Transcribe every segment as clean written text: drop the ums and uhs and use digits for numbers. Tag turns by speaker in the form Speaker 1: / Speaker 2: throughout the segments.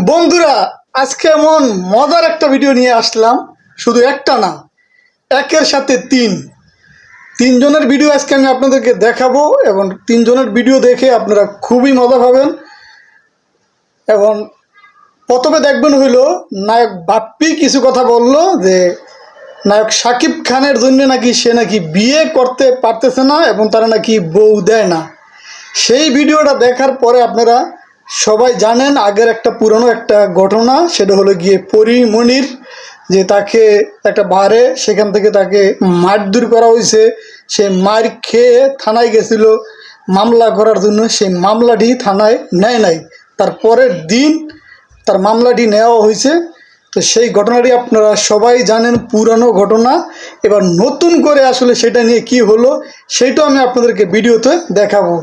Speaker 1: বন্ধুরা, আজকে এমন মজার একটা ভিডিও নিয়ে আসলাম। শুধু একটা না, একের সাথে তিনজনের ভিডিও আজকে আমি আপনাদেরকে দেখাবো এবং তিনজনের ভিডিও দেখে আপনারা খুবই মজা পাবেন। এবং প্রথমে দেখবেন হইলো নায়ক বাপ্পি কিছু কথা বলল যে নায়ক শাকিব খানের জন্য নাকি সে নাকি বিয়ে করতে পারতেছে না এবং তারা নাকি বউ দেয় না। সেই ভিডিওটা দেখার পরে আপনারা সবাই জানেন আগের একটা পুরনো একটা ঘটনা, সেটা হলো গিয়ে পরিমণির যে তাকে একটা বারে সেখান থেকে তাকে মারধর করা হয়েছে। সে মার খেয়ে থানায় গেছিল মামলা করার জন্য, সেই মামলাটি থানায় নেয় নাই, তার পরের দিন তার মামলাটি নেওয়া হয়েছে। তো সেই ঘটনাটি আপনারা সবাই জানেন, পুরানো ঘটনা। এবার নতুন করে আসলে সেটা নিয়ে কি হলো সেটাও আমি আপনাদেরকে ভিডিওতে দেখাবো।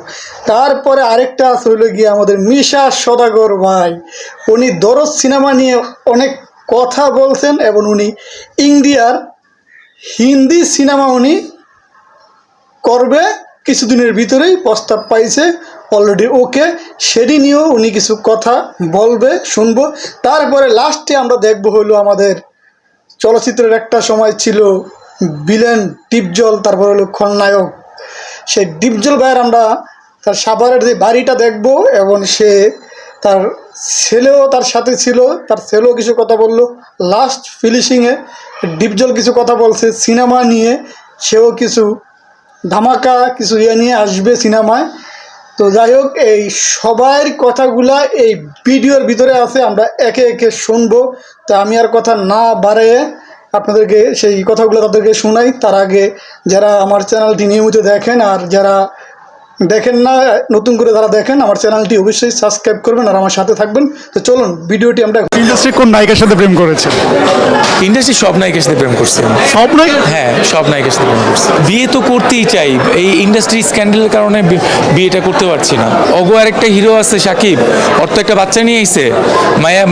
Speaker 1: তারপরে আরেকটা হলো গিয়ে আমাদের মিশা সওদাগর ভাই, উনি দরদ সিনেমা নিয়ে অনেক কথা বলছেন এবং উনি ইন্ডিয়ার হিন্দি সিনেমা উনি করবে, কিছুদিনের ভিতরেই প্রস্তাব পাইছে অলরেডি, ওকে। সেটি নিয়েও উনি কিছু কথা বলবে, শুনবো। তারপরে লাস্টে আমরা দেখব হলো আমাদের চলচ্চিত্রের একটা সময় ছিল ভিলেন ডিপজল, তারপর হলো খলনায়ক সেই ডিপজল ভাইয়ের আমরা তার সাভারের যে বাড়িটা দেখব এবং সে তার ছেলেও তার সাথে ছিল, তার ছেলেও কিছু কথা বললো। লাস্ট ফিনিশিংয়ে ডিপজল কিছু কথা বলছে সিনেমা নিয়ে, সেও কিছু ধামাকা কিছু নিয়ে আসবে সিনেমায়। তো যাই হোক, এই সবার কথাগুলা এই ভিডিওর ভিতরে আছে, আমরা একে একে শুনবো। তো আমি আর কথা না বাড়িয়ে আপনাদেরকে সেই কথাগুলো তাদেরকে শোনাই। তার আগে যারা আমার চ্যানেলটি নিয়মিত দেখেন আর যারা দেখেন না নতুন করে যারা দেখেন, আমার চ্যানেলটি অবশ্যই সাবস্ক্রাইব করবেন আর আমার সাথে থাকবেন। তো চলুন ভিডিওটি আমরা।
Speaker 2: ইন্ডাস্ট্রি কোন নায়িকার সাথে প্রেম করেছে?
Speaker 3: ইন্ডাস্ট্রি সব নায়িকার সাথে প্রেম করছে।
Speaker 2: সব নায়িকা?
Speaker 3: হ্যাঁ, সব নায়িকার সাথে প্রেম করছে। বিয়ে তো করতেই চাই, এই ইন্ডাস্ট্রি স্ক্যান্ডালের কারণে বিয়েটা করতে পারছি না। অগো আরেকটা হিরো আছে সাকিব, ওর তো একটা বাচ্চা নিয়ে আইছে,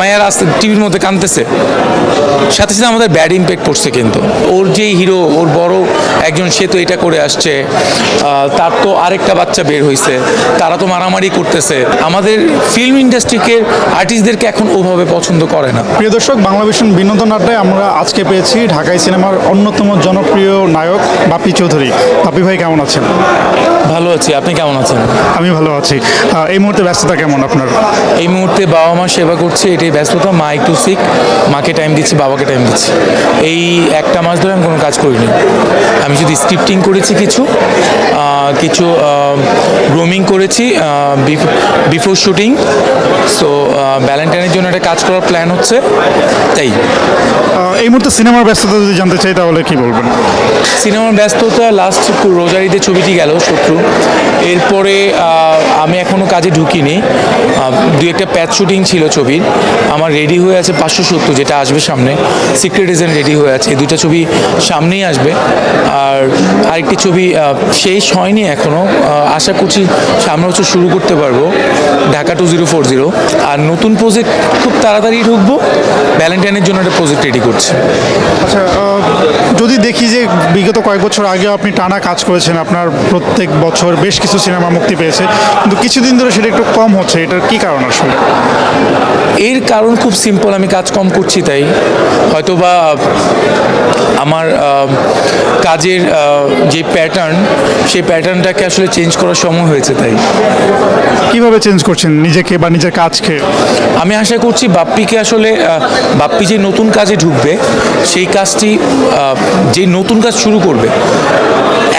Speaker 3: মায়ার আসতে টিভির মধ্যে কাঁদতেছে। সাথে সাথে আমাদের ব্যাড ইম্প্যাক্ট পড়ছে। কিন্তু ওর যেই হিরো, ওর বড় একজন, সে তো এটা করে আসছে, তার তো আরেকটা বাচ্চা বের হয়েছে, তারা তো মারামারি করতেছে। আমাদের ফিল্ম ইন্ডাস্ট্রিকে আর্টিস্টদেরকে এখন ওভাবে পছন্দ করে না।
Speaker 2: প্রিয় দর্শক, বাংলাদেশের বিনোদন আড্ডায় আমরা আজকে পেয়েছি ঢাকাই সিনেমার অন্যতম জনপ্রিয় নায়ক বাপ্পি চৌধুরী। বাপ্পি ভাই কেমন আছেন?
Speaker 3: ভালো আছি, আপনি কেমন আছেন?
Speaker 2: আমি ভালো আছি। এই মুহূর্তে ব্যস্ততা কেমন আপনার?
Speaker 3: এই মুহূর্তে বাবা মা সেবা করছে, এটাই ব্যস্ততা। মা একটু সিক, মাকে টাইম দিচ্ছি, বাবাকে টাইম দিচ্ছি। এই একটা মাস ধরে আমি কোনো কাজ করিনি। আমি শুধু স্ক্রিপ্টিং করেছি, কিছু গ্রুমিং করেছি বিফোর শুটিং। সো ভ্যালেন্টাইনের জন্য একটা কাজ করার প্ল্যান হচ্ছে, তাই।
Speaker 2: এই মুহূর্তে সিনেমার ব্যস্ততা যদি জানতে চাই তাহলে কি বলবেন?
Speaker 3: সিনেমার ব্যস্ততা লাস্ট রোজারিতে ছবিটি গেল শত্রু, এরপরে আমি এখনও কাজে ঢুকিনি। দু একটা প্যাচ শুটিং ছিল ছবির, আমার রেডি হয়ে আছে 570, যেটা আসবে সামনে। সিক্রেট এজেন্ট রেডি হয়ে আছে, এই দুটা ছবি সামনেই আসবে। আর আরেকটি ছবি শেষ হয়নি এখনও, আশা করছি সামনে বছর শুরু করতে পারবো, ঢাকা 2040। আর নতুন প্রজেক্ট খুব তাড়াতাড়ি ঢুকবো, ভ্যালেন্টাইনের জন্য একটা প্রজেক্ট রেডি করছি।
Speaker 2: আচ্ছা, যদি দেখি যে বিগত কয়েক বছর আগেও আপনি টানা কাজ করেছেন, আপনার প্রত্যেক বছর বেশ কিছু সিনেমা মুক্তি পেয়েছে, কিন্তু কিছুদিন ধরে সেটা একটু কম হচ্ছে, এটার কী কারণ আসলে?
Speaker 3: এর কারণ খুব সিম্পল, আমি কাজ কম করছি তাই। হয়তোবা আমার কাজের যে প্যাটার্ন, সেই প্যাটার্নটাকে আসলে চেঞ্জ করার সময় হয়েছে, তাই।
Speaker 2: কিভাবে চেঞ্জ করছেন নিজেকে বা নিজের কাজকে?
Speaker 3: আমি আশা করছি বাপ্পিকে আসলে বাপ্পি যে নতুন কাজে ঢুকবে, সেই কাজটি যে নতুন কাজ শুরু করবে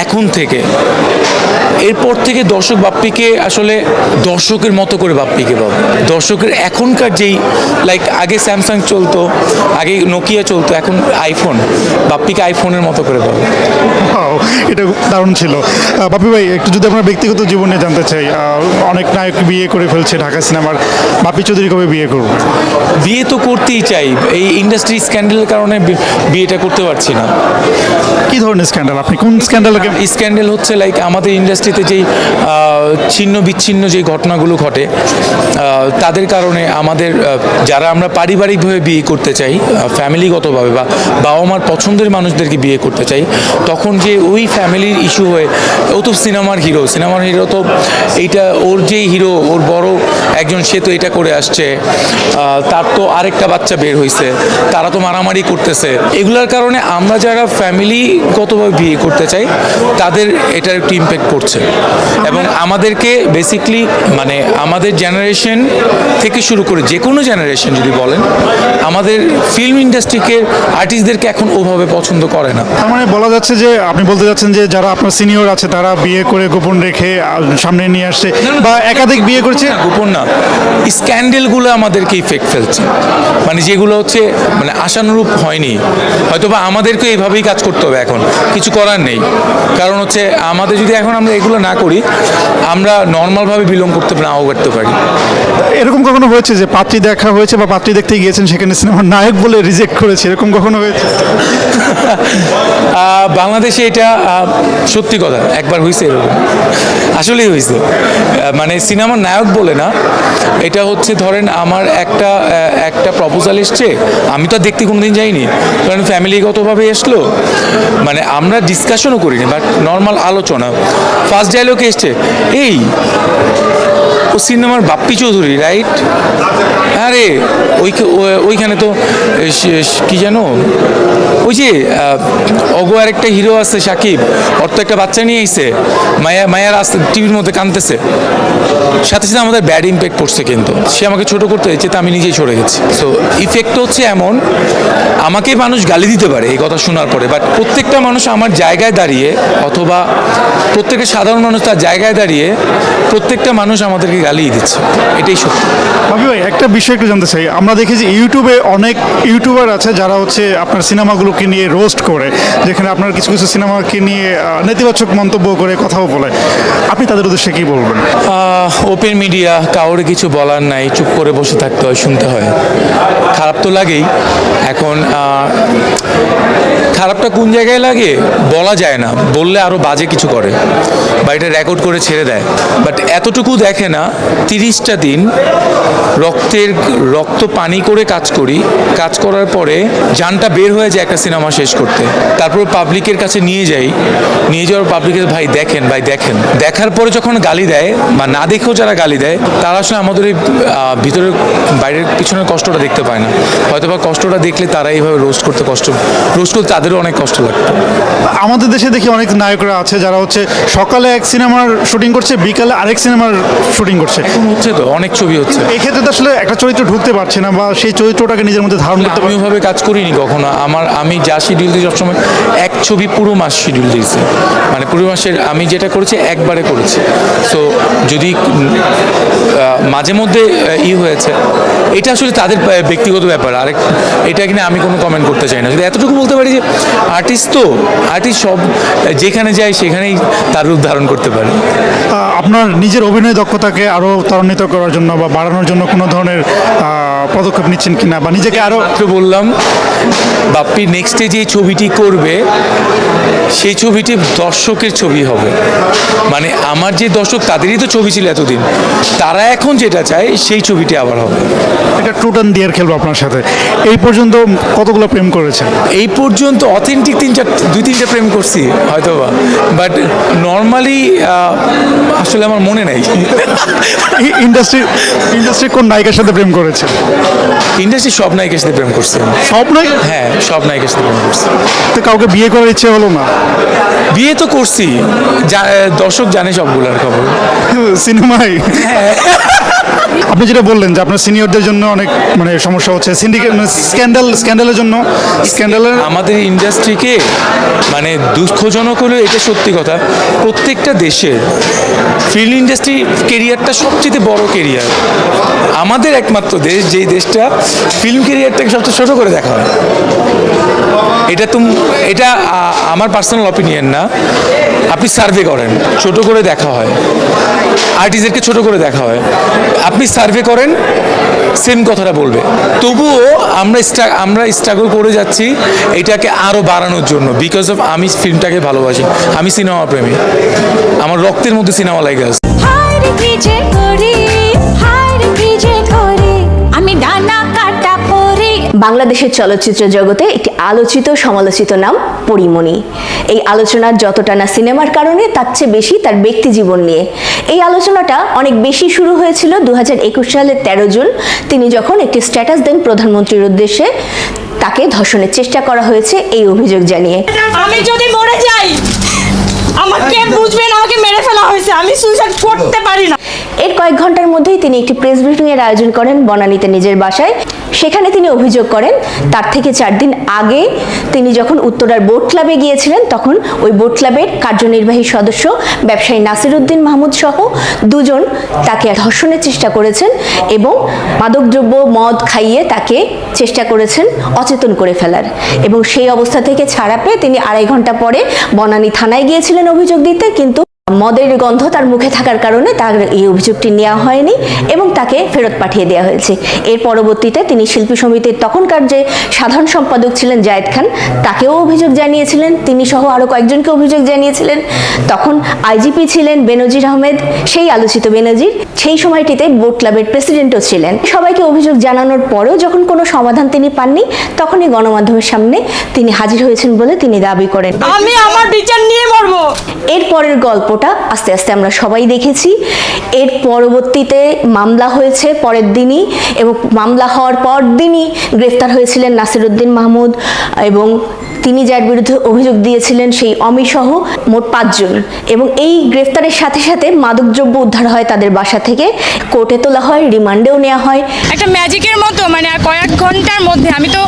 Speaker 3: এখন থেকে, এরপর থেকে দর্শক বাপ্পিকে আসলে দর্শকের মতো করে বাপ্পিকে পাবে। দর্শকের এখনকার যেই লাইক আগে স্যামসাং চলতো, আগে নোকিয়া চলতো, এখন আইফোন, বাপ্পিকে আইফোনের মতো করে পাবে।
Speaker 2: এটা দারুণ ছিল। বাপ্পি ভাই, একটু যদি আপনার ব্যক্তিগত জীবনে জানতে চাই, অনেক নায়ক বিয়ে করে ফেলছে ঢাকা সিনেমার, বাপ্পি চৌধুরী কবে বিয়ে করবে?
Speaker 3: বিয়ে তো করতেই চাই, এই ইন্ডাস্ট্রি স্ক্যান্ডালের কারণে বিয়েটা করতে পারছি না।
Speaker 2: কি ধরনের স্ক্যান্ডাল? আপনি কোন স্ক্যান্ডালকে?
Speaker 3: স্ক্যান্ডাল হচ্ছে লাইক আমাদের ইন্ডাস্ট্রিতে যেই ছিন্ন বিচ্ছিন্ন যেই ঘটনাগুলো ঘটে তাদের কারণে আমাদের যারা আমরা পারিবারিকভাবে বিয়ে করতে চাই, ফ্যামিলিগতভাবে বা বাবা মার পছন্দের মানুষদেরকে বিয়ে করতে চাই, তখন যে ওই ফ্যামিলির ইস্যু হয়ে ও তো সিনেমার হিরো তো এইটা ওর যেই হিরো ওর বড় একজন সে তো এটা করে আসছে, তার তো আরেকটা বাচ্চা বের হয়েছে, তারা তো মারামারি করতেছে, এগুলোর কারণে আমরা যারা ফ্যামিলিগতভাবে বিয়ে করতে চাই তাদের এটার একটু ইম্প্যাক্ট পড়ছে। এবং আমাদেরকে বেসিকলি মানে আমাদের জেনারেশন থেকে শুরু করে যে কোনো জেনারেশন যদি বলেন, আমাদের ফিল্ম ইন্ডাস্ট্রিকে আর্টিস্টদেরকে এখন ওভাবে পছন্দ করে না।
Speaker 2: তার মানে বলা যাচ্ছে যে আপনি বলতে যাচ্ছেন যে যারা আপনার সিনিয়র আছে তারা বিয়ে করে গোপন রেখে সামনে নিয়ে আসছে বা একাধিক বিয়ে করেছে,
Speaker 3: গোপন না, স্ক্যান্ডেলগুলো আমাদেরকে ইফেক্ট ফেলছে, মানে যেগুলো হচ্ছে মানে আশানুরূপ হয়নি, হয়তো বা আমাদেরকে এইভাবেই কাজ করতে হবে, এখন কিছু করার নেই। কারণ হচ্ছে আমাদের যদি এখন আমরা এগুলো না করি, আমরা নর্মালভাবে বিলং করতে নাও করতে পারি।
Speaker 2: এরকম কখনো হয়েছে যে পাত্রী দেখা হয়েছে বা পাত্রী দেখতে গিয়েছেন সেখানে সিনেমার নায়ক বলে রিজেক্ট করেছে, এরকম কখনো হয়েছে?
Speaker 3: বাংলাদেশে এটা সত্যি কথা একবার হয়েছে, এরকম আসলেই হয়েছে। মানে সিনেমার নায়ক বলে না, এটা হচ্ছে ধরেন আমার একটা প্রপোজাল এসছে, আমি তো আর দেখতে কোনোদিন যাইনি, কারণ ফ্যামিলিগতভাবে এসলো, মানে আমরা ডিসকাশনও করিনি, বাট নর্মাল আলোচনা, ফার্স্ট ডায়লগে এসছে এই ও সিনেমার বাপ্পি চৌধুরী রাইট, আরে ওইখানে তো কি জানো ওই যে অগো আরেকটা হিরো আছে সাকিব, ওর তো একটা বাচ্চা নিয়ে আইছে, মায়া রাস্তা টিভির মধ্যে কাঁদতেছে, সাথে সাথে আমাদের ব্যাড ইম্প্যাক্ট পড়ছে, কিন্তু সে আমাকে ছোট করতে হয়েছে, তা আমি নিজেই সরে গেছি। সো ইফেক্ট হচ্ছে এমন, আমাকে মানুষ গালি দিতে পারে এই কথা শোনার পরে, বাট প্রত্যেকটা মানুষ আমার জায়গায় দাঁড়িয়ে অথবা প্রত্যেকটা সাধারণ মানুষ তার জায়গায় দাঁড়িয়ে প্রত্যেকটা মানুষ আমাদেরকে গালিয়ে দিচ্ছে, এটাই সত্যি।
Speaker 2: ভাবি ভাই, একটা বিষয় একটু জানতে চাই, আমরা দেখি যে ইউটিউবে অনেক ইউটিউবার আছে যারা হচ্ছে আপনার সিনেমাগুলোকে নিয়ে রোস্ট করে, যেখানে আপনার কিছু কিছু সিনেমাকে নিয়ে নেতিবাচক মন্তব্য করে কথাও বলে, আপনি তাদের উদ্দেশ্যে কী বলবেন?
Speaker 3: ওপেন মিডিয়া, কাউরে কিছু বলার নাই, চুপ করে বসে থাকতে হয়, শুনতে হয়, খারাপ তো লাগেই। এখন খারাপটা কোন জায়গায় লাগে বলা যায় না, বললে আরও বাজে কিছু করে বা এটা রেকর্ড করে ছেড়ে দেয়, বাট এতটুকু দেখে না 30টা দিন রক্ত পানি করে কাজ করি, কাজ করার পরে জানটা বের হয়ে যায় একটা সিনেমা শেষ করতে, তারপর পাবলিকের কাছে নিয়ে যাওয়ার পাবলিকের ভাই দেখেন, দেখার পরে যখন গালি দেয় বা না দেখেও যারা গালি দেয়, তারা আসলে আমাদের এই ভিতরের বাইরের পিছনের কষ্টটা দেখতে পায় না, হয়তো বা কষ্টটা দেখলে তারা এইভাবে রোস্ট করতে তাদেরও অনেক কষ্ট লাগতো।
Speaker 2: আমাদের দেশে দেখি অনেক নায়করা আছে যারা হচ্ছে সকালে এক সিনেমার শুটিং করছে, বিকালে আরেক সিনেমার শুটিং করছে,
Speaker 3: হচ্ছে তো অনেক ছবি হচ্ছে।
Speaker 2: এই ক্ষেত্রে তো আসলে একটা চরিত্র ঢুকতে পারছে না বা সেই চরিত্রটাকে নিজের মধ্যে ধারণ করতে
Speaker 3: আমি ওইভাবে কাজ করিনি কখনো, আমি যা শিডিউল দিই সবসময় এক ছবি পুরো মাস শিডিউল দিয়েছি, মানে পুরো মাসের আমি যেটা করেছি একবারে করেছি। সো যদি মাঝে মধ্যে হয়েছে, এটা আসলে তাদের ব্যক্তিগত ব্যাপার, এটা কিনা আমি কোনো কমেন্ট করতে চাই না। যদি এতটুকু বলতে পারি যে আর্টিস্ট সব যেখানে যায় সেখানেই তার রূপ ধারণ করতে পারে।
Speaker 2: আপনার নিজের অভিনয় দক্ষতাকে আরও ত্বরান্বিত করার জন্য বা বাড়ানোর জন্য কোনো ধরনের পদক্ষেপ নিচ্ছেন কিনা, বা নিজেকে আরও
Speaker 3: বললাম বাপ্পি নেক্সটে যে ছবিটি করবে সেই ছবিটি দর্শকের ছবি হবে, মানে আমার যে দর্শক তাদেরই তো ছবি ছিল এতদিন, তারা এখন যেটা চায় সেই ছবিটি আবার হবে।
Speaker 2: এটা ট্রুটান ডিয়ার খেলবো আপনার সাথে। এই পর্যন্ত কতগুলো প্রেম করেছেন?
Speaker 3: এই পর্যন্ত অথেন্টিক 2-3টা প্রেম করছি হয়তো বা, বাট নর্মালি আসলে আমার মনে নাই।
Speaker 2: ইন্ডাস্ট্রি কোন নায়িকার সাথে প্রেম করেছেন?
Speaker 3: ইন্ডাস্ট্রি সব নায়িকার সাথে প্রেম করছি।
Speaker 2: সব নায়িকা?
Speaker 3: হ্যাঁ, সব নায়িকার সাথে প্রেম করছি।
Speaker 2: তো কাউকে বিয়ে করার ইচ্ছে হলো না?
Speaker 3: বিয়ে তো করছি, দর্শক জানে সবগুলোর খবর।
Speaker 2: সিনেমায় আপনি যেটা বললেন যে আপনার সিনিয়রদের জন্য অনেক মানে সমস্যা হচ্ছে, সিন্ডিকেট স্ক্যান্ডালের জন্য
Speaker 3: আমাদের ইন্ডাস্ট্রিকে মানে দুঃখজনক হলেও এটা সত্যি কথা, প্রত্যেকটা দেশের ফিল্ম ইন্ডাস্ট্রি কেরিয়ারটা সবচেয়ে বড় কেরিয়ার, আমাদের একমাত্র দেশ যেই দেশটা ফিল্ম কেরিয়ারটাকে সবচেয়ে ছোটো করে দেখা হয়। এটা আমার পার্সোনাল অপিনিয়ন না, আপনি সার্ভে করেন, ছোট করে দেখা হয়, আর্টিস্টদেরকে ছোট করে দেখা হয়। আপনি সার্ভে করেন সেম কথাটা বলবে। তবুও আমরা স্ট্রাগল করে যাচ্ছি এটাকে আরও বাড়ানোর জন্য, বিকজ অফ আমি ফিল্মটাকে ভালোবাসি, আমি সিনেমা প্রেমী, আমার রক্তের মধ্যে সিনেমা লাগে আছে।
Speaker 4: আমি ডানা কাটা পরে।
Speaker 5: বাংলাদেশের চলচ্চিত্র জগতে একটি আলোচিত সমালোচিত নাম পরীমণি। এই আলোচনার যতটা না সিনেমার কারণে, তার চেয়ে বেশি তার ব্যক্তি জীবন নিয়ে। এই আলোচনাটা অনেক বেশি শুরু হয়েছিল 2021 সালের 13 জুন, তিনি যখন একটি স্ট্যাটাস দেন প্রধানমন্ত্রীর উদ্দেশ্যে, তাকে ধর্ষণের চেষ্টা করা হয়েছে এই অভিযোগ জানিয়ে।
Speaker 4: আমি যদি মরে যাই আমার কে বুঝবে না, আমাকে মেরে ফেলা হয়েছে, আমি সুইসাইড করতে পারি না।
Speaker 5: এর কয়েক ঘন্টার মধ্যেই তিনি একটি প্রেস ব্রিফিং এর আয়োজন করেন বনানীতে নিজের বাসায়। সেখানে তিনি অভিযোগ করেন তার থেকে 4 দিন আগে তিনি যখন উত্তরার বোট ক্লাবে গিয়েছিলেন, তখন ওই বোট ক্লাবের কার্যনির্বাহী সদস্য ব্যবসায়ী নাসিরউদ্দিন মাহমুদ সহ 2 জন তাকে ধর্ষণের চেষ্টা করেছেন এবং মাদকদ্রব্য মদ খাইয়ে তাকে চেষ্টা করেছেন অচেতন করে ফেলার। এবং সেই অবস্থা থেকে ছাড়া পেয়ে তিনি 2.5 ঘন্টা পরে বনানী থানায় গিয়েছিলেন অভিযোগ দিতে, কিন্তু মদের গন্ধ তার মুখে থাকার কারণে তার এই অভিযোগটি নেওয়া হয়নি এবং তাকে ফেরত পাঠিয়ে দেওয়া হয়েছে। এর পরবর্তীতে তিনি শিল্পী সমিতির তখনকার যে সাধারণ সম্পাদক ছিলেন জায়েদ খান, তাকেও অভিযোগ জানিয়েছিলেন, তিনি সহ আরও কয়েকজনকে অভিযোগ জানিয়েছিলেন। তখন আইজিপি ছিলেন বেনজির আহমেদ, সেই আলোচিত বেনজির, সেই সময়টিতে বোট ক্লাবের প্রেসিডেন্টও ছিলেন। সবাইকে অভিযোগ জানানোর পরেও যখন কোনো সমাধান তিনি পাননি, তখনই গণমাধ্যমের সামনে তিনি হাজির হয়েছেন বলে তিনি দাবি করেন।
Speaker 4: আমি আমার বিচার নিয়ে মরবো।
Speaker 5: এর পরের গল্পটা আস্তে আস্তে আমরা সবাই দেখেছি। এর পরবর্তীতে মামলা হয়েছে পরের দিনই, এবং মামলা হওয়ার পর দিনই গ্রেফতার হয়েছিলেন নাসিরউদ্দিন মাহমুদ, এবং তিনি যার বিরুদ্ধে অভিযোগ দিয়েছিলেন সেই অমিসহ মোট 5 জন। এবং এই গ্রেফতারের সাথে সাথে মাদকদ্রব্য উদ্ধার হয় তাদের বাসা থেকে, কোর্টে তোলা হয়, রিমান্ডেও নেওয়া হয়।
Speaker 4: একটা ম্যাজিকের মতো, মানে আর কয়েক ঘন্টার মধ্যে আমি তো,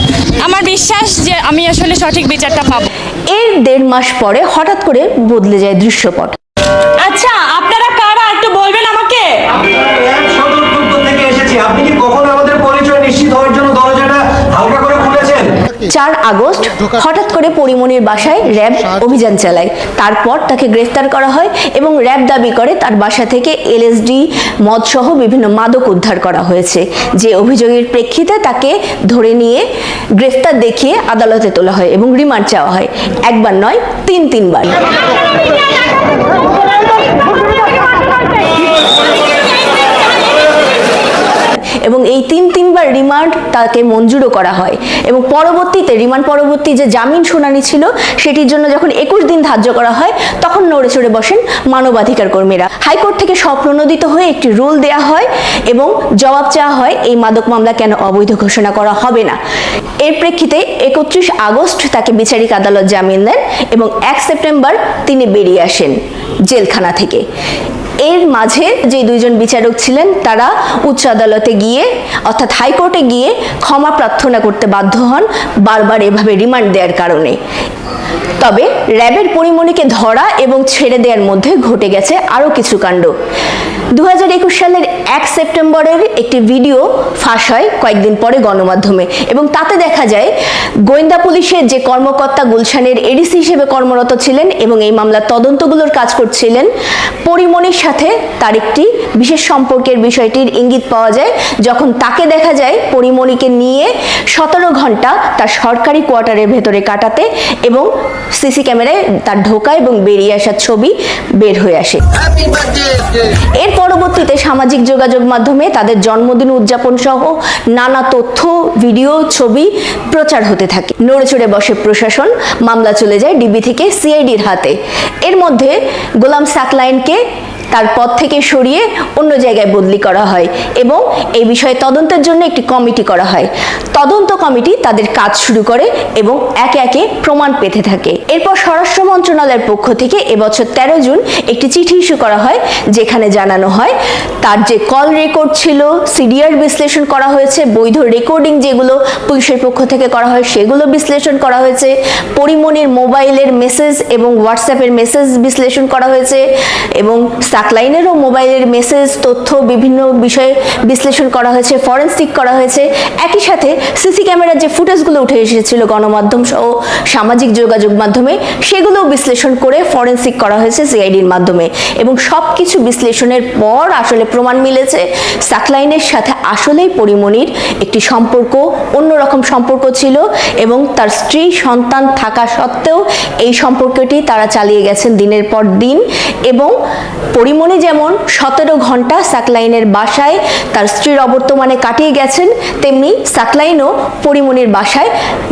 Speaker 4: আমার বিশ্বাস যে আমি আসলে সঠিক বিচারটা পাবো।
Speaker 5: এর 1.5 মাস পরে হঠাৎ করে বদলে যায় দৃশ্যপট।
Speaker 4: আচ্ছা, আপনারা কারা একটু বলবেন আমাকে?
Speaker 6: সদর দপ্তর থেকে এসেছি। আপনি কি কখনো আমাদের পরিচয় নিশ্চিত হওয়ার জন্য দরজাটা হালকা করে খুলেছেন?
Speaker 5: 4 আগস্ট হঠাৎ করে পরীমণির বাসায় র্যাব অভিযান চালায়। তারপর তাকে গ্রেফতার করা হয় এবং র্যাব দাবি করে তার বাসা থেকে এলএসডি, মদ সহ বিভিন্ন মাদক উদ্ধার করা হয়েছে, যে অভিযোগের প্রেক্ষিতে তাকে ধরে নিয়ে গ্রেফতার দেখিয়ে আদালতে তোলা হয় এবং রিমান্ড চাওয়া হয়। একবার নয়, 3 বার। এবং এই 3 বার রিমান্ড তাকে মঞ্জুরও করা হয় এবং পরবর্তীতে রিমান্ড পরবর্তী যে জামিন শুনানি ছিল সেটির জন্য যখন 21 দিন ধার্য করা হয়, তখন নড়ে চড়ে বসেন মানবাধিকার কর্মীরা। হাইকোর্ট থেকে স্বপ্রণোদিত হয়ে একটি রুল দেয়া হয় এবং জবাব চাওয়া হয় এই মাদক মামলা কেন অবৈধ ঘোষণা করা হবে না। এর প্রেক্ষিতে 31 আগস্ট তাকে বিচারিক আদালত জামিন দেন এবং 1 সেপ্টেম্বর তিনি বেরিয়ে আসেন জেলখানা থেকে। এর মাঝে যে 2 জন বিচারক ছিলেন তারা উচ্চ আদালতে গিয়ে, অর্থাৎ হাইকোর্টে গিয়ে ক্ষমা প্রার্থনা করতে বাধ্য হন বারবার এভাবে রিমান্ড দেওয়ার কারণে। তবে র্যাবের পরীমণিকে ধরা এবং ছেড়ে দেওয়ার মধ্যে ঘটে গেছে আরও কিছু কাণ্ড। 2021 সালের 1 সেপ্টেম্বরের একটি ভিডিও ফাঁস হয় কয়েকদিন পরে গণমাধ্যমে, এবং তাতে দেখা যায় গোয়েন্দা পুলিশের যে কর্মকর্তা গুলশানের এডিসি হিসেবে কর্মরত ছিলেন এবং এই মামলার তদন্তগুলোর কাজ করছিলেন, পরীমণির সাথে তার একটি বিশেষ সম্পর্কের বিষয়টির ইঙ্গিত পাওয়া যায় যখন তাকে দেখা যায় পরীমণিকে নিয়ে 17 ঘন্টা তার সরকারি কোয়ার্টারের ভেতরে কাটাতে, এবং সিসি ক্যামেরায় তার ঢোকা এবং বেরিয়ে আসার ছবি বের হয়ে আসে। এর পরবর্তীতে সামাজিক যোগাযোগ মাধ্যমে তাদের জন্মদিন উদযাপন সহ নানা তথ্য, ভিডিও, ছবি প্রচার হতে থাকে। নড়েচড়ে বসে প্রশাসন, মামলা চলে যায় ডিবি থেকে সিআইডির হাতে। এর মধ্যে গোলাম সাকলাইনকে তার পদ থেকে সরিয়ে অন্য জায়গায় বদলি করা হয় এবং এই বিষয়ে তদন্তের জন্য একটি কমিটি করা হয়। তদন্ত কমিটি তাদের কাজ শুরু করে এবং একে একে প্রমাণ পেতে থাকে। এরপর স্বরাষ্ট্র মন্ত্রণালয়ের পক্ষ থেকে এবছর 13 জুন একটি চিঠি ইস্যু করা হয়, যেখানে জানানো হয় তার যে কল রেকর্ড ছিল, সিডিআর বিশ্লেষণ করা হয়েছে, বৈধ রেকর্ডিং যেগুলো পুলিশের পক্ষ থেকে করা হয় সেগুলো বিশ্লেষণ করা হয়েছে, পরীমণির মোবাইলের মেসেজ এবং হোয়াটসঅ্যাপের মেসেজ বিশ্লেষণ করা হয়েছে এবং সাকলাইনেরও মোবাইলের মেসেজ, তথ্য, বিভিন্ন বিষয়ে বিশ্লেষণ করা হয়েছে, ফরেনসিক করা হয়েছে। একই সাথে সিসি ক্যামেরার যে ফুটেজগুলো উঠে এসেছিল গণমাধ্যম সহ সামাজিক যোগাযোগ মাধ্যমে, সেগুলোও বিশ্লেষণ করে ফরেনসিক করা হয়েছে সিআইডির মাধ্যমে। এবং সব কিছু বিশ্লেষণের পর আসলে প্রমাণ মিলেছে সাকলাইনের সাথে আসলেই পরিমণির একটি সম্পর্ক, অন্যরকম সম্পর্ক ছিল এবং তার স্ত্রী সন্তান থাকা সত্ত্বেও এই সম্পর্কটি তারা চালিয়ে গেছেন দিনের পর দিন। এবং পরিমণি যেমন 17 ঘন্টা সাকলাইনের বাসায় তার স্ত্রীর অবর্তমানে কাটিয়ে গেছেন, তেমনি সাকলাইনও পরিমণির বাসায়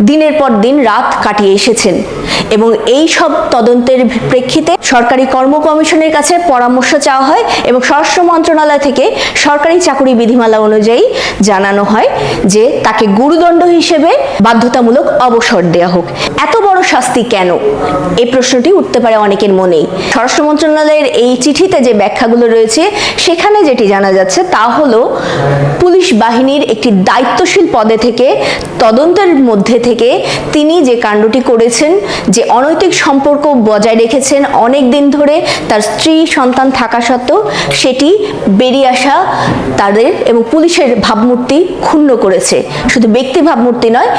Speaker 5: দিনের পর দিন রাত কাটিয়ে এসেছেন। এবং এই সব তদন্তের প্রেক্ষিতে সরকারি কর্ম কমিশনের কাছে পরামর্শ চাওয়া হয় এবং স্বরাষ্ট্র মন্ত্রণালয় থেকে সরকারি চাকরি বিধিমালা অনুযায়ী জানানো হয় যে তাকে গুরুদণ্ড হিসেবে বাধ্যতামূলক অবসর দেওয়া হোক। এত বড় শাস্তি কেন, এই প্রশ্নটি উঠতে পারে অনেকের মনেই। স্বরাষ্ট্র মন্ত্রণালয়ের এই চিঠিতে যে ব্যাখ্যাগুলো রয়েছে সেখানে যেটি জানা যাচ্ছে তা হলো পুলিশ বাহিনীর একটি দায়িত্বশীল পদে থেকে, তদন্তের মধ্যে থেকে তিনি যে কাণ্ডটি করেছেন, যে অনৈতিক সম্পর্ক বজায় রেখেছেন অনেক দিন ধরে তার স্ত্রী সন্তান থাকা সত্ত্বেও, সেটি বেরিয়ে আসা তাদের এবং পুলিশের ভাবমূর্তি ক্ষুণ্ণ করেছে। শুধু ব্যক্তি ভাবমূর্তি নয়,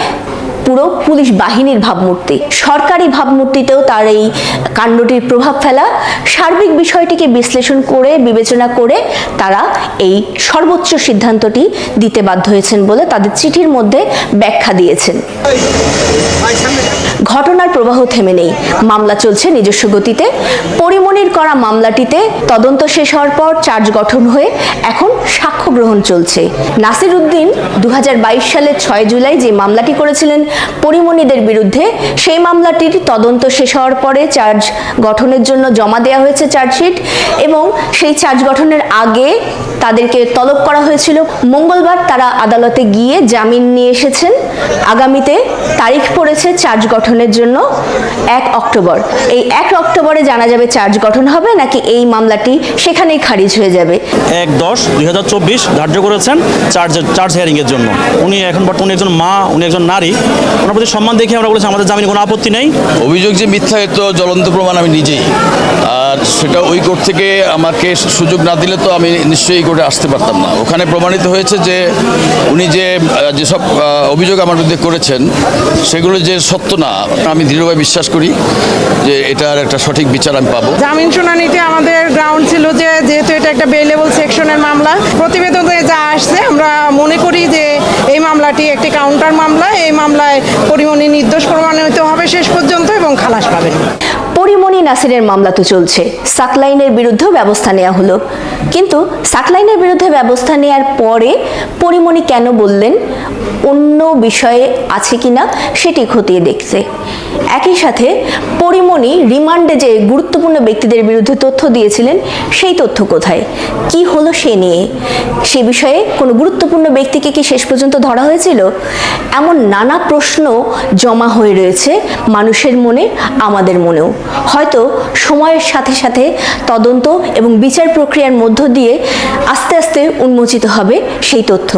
Speaker 5: পুরো পুলিশ বাহিনীর ভাবমূর্তি, সরকারি ভাবমূর্তিতেও তার এই কাণ্ডটির প্রভাব ফেলা। সার্বিক বিষয়টিকে বিশ্লেষণ করে বিবেচনা করে তারা এই সর্বোচ্চ সিদ্ধান্তটি দিতে বাধ্য হয়েছেন বলে তাদের চিঠির মধ্যে ব্যাখ্যা দিয়েছেন। ঘটনার প্রবাহ থেমে নেই, মামলা চলছে নিজস্ব গতিতে। পরিমণির করা মামলাটিতে তদন্ত শেষ হওয়ার পর চার্জ গঠন হয়ে এখন সাক্ষ্য গ্রহণ চলছে। নাসির উদ্দিন 2022 সালের 6 জুলাই যে মামলাটি করেছিলেন পরিমণিদের বিরুদ্ধে, সেই মামলাটির তদন্ত শেষ হওয়ার পরে চার্জ গঠনের জন্য জমা দেওয়া হয়েছে চার্জশিট এবং সেই চার্জ গঠনের আগে তাদেরকে তলব করা হয়েছিল। মঙ্গলবার তারা আদালতে গিয়ে জামিন নিয়ে এসেছেন। আগামীতে তারিখ পড়েছে চার্জ গঠনের জন্য 1 অক্টোবর। এই 1 অক্টোবরে জানা যাবে চার্জ গঠন হবে নাকি এই মামলাটি সেখানেই খারিজ হয়ে যাবে।
Speaker 7: 1/10/2024 ধার্য করেছেন চার্জ হিয়ারিংয়ের জন্য। উনি এখন বর্তমানে একজন মা, উনি একজন নারী, ওনার প্রতি সম্মান দেখে আমরা বলেছি আমাদের জামিনে কোনো আপত্তি নেই।
Speaker 8: অভিযোগ যে মিথ্যা, এর তো জ্বলন্ত প্রমাণ আমি নিজেই। আর সেটা ওই কোর্ট থেকে আমাকে সুযোগ না দিলে তো আমি নিশ্চয়ই এই কোর্টে আসতে পারতাম না। ওখানে প্রমাণিত হয়েছে যে উনি যেসব অভিযোগ আমার বিরুদ্ধে করেছেন সেগুলো যে সত্য না। আমি দৃঢ়ভাবে বিশ্বাস করি যে এটার একটা সঠিক বিচার আমি পাবো।
Speaker 9: জামিন শুনানিতে আমাদের গ্রাউন্ড ছিল যে যেহেতু এটা একটা বেলেবল সেকশনের মামলা, প্রতিবেদনে যা আসছে আমরা মনে করি যে এই মামলাটি একটি কাউন্টার মামলা। এই মামলায় পরিমণি নির্দোষ প্রমাণিত হবে শেষ পর্যন্ত এবং খালাস পাবেন।
Speaker 5: পরিমণি নাসিরের মামলা তো চলছে, সাকলাইনের বিরুদ্ধেও ব্যবস্থা নেওয়া হলো, কিন্তু সাকলাইনের বিরুদ্ধে ব্যবস্থা নেওয়ার পরে পরিমণি কেন বললেন অন্য বিষয়ে আছে কিনা সেটি খতিয়ে দেখতে। একই সাথে পরিমণি রিমান্ডে যে গুরুত্বপূর্ণ ব্যক্তিদের বিরুদ্ধে তথ্য দিয়েছিলেন সেই তথ্য কোথায়, কি হলো সে নিয়ে, সে বিষয়ে কোনো গুরুত্বপূর্ণ ব্যক্তিকে কি শেষ পর্যন্ত ধরা হয়েছিল? এমন নানা প্রশ্ন জমা হয়ে রয়েছে মানুষের মনে, আমাদের মনেও। হয়তো সময়ের সাথে সাথে তদন্ত এবং বিচার প্রক্রিয়ার মধ্য দিয়ে আস্তে আস্তে উন্মোচিত হবে সেই তথ্য।